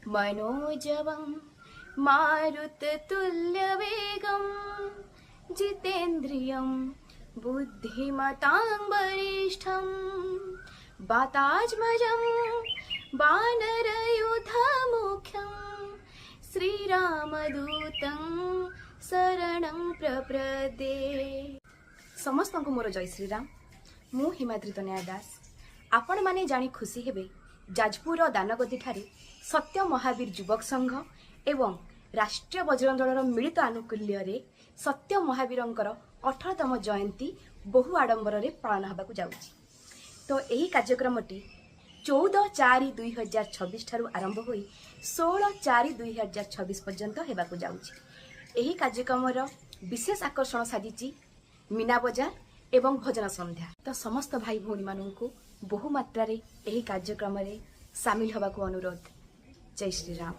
मनोजवं मारुततुल्यवेगं जितेन्द्रियं बुद्धिमतां वरिष्ठं वातात्मजं वानरयुधमुख्यं श्रीरामदूतं शरणं प्रपद्ये। समस्त को मोर जय श्रीराम। मु हिमाद्री तनया दास। आपण माने जानी खुशी हेबे जाजपुर दानगदी ठारे सत्य महावीर युवक संघ एवं राष्ट्रीय बजरंग दलर मिलित आनुकूल्य सत्य महावीरंकर 18तम जयंती बहु आडंबर पालन होगा जाउछि। तो यही कार्यक्रमटी 14/4/2026 ठारू आरंभ होई 16/4/2026 पर्यंत हेबाकु जाउछि। यही कार्यक्रमर विशेष आकर्षण साजिछि मीना बजार एवं भजन संध्या। तो समस्त भाई भौणी मानू बहु मात्रा यही कार्यक्रम सामिल होगा अनुरोध। जय श्री राम।